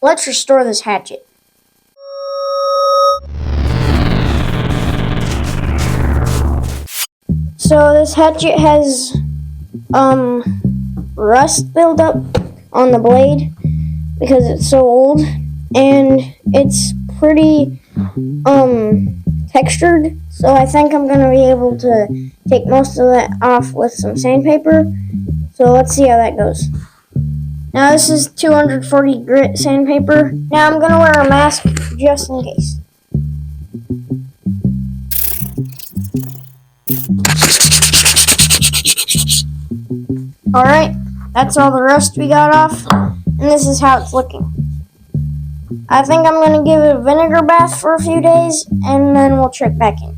Let's restore this hatchet. So this hatchet has rust built up on the blade because it's so old, and it's pretty textured, so I think I'm going to be able to take most of that off with some sandpaper. So let's see how that goes. Now this is 240 grit sandpaper. Now I'm going to wear a mask just in case. Alright, that's all the rust we got off, and this is how it's looking. I think I'm going to give it a vinegar bath for a few days, and then we'll check back in.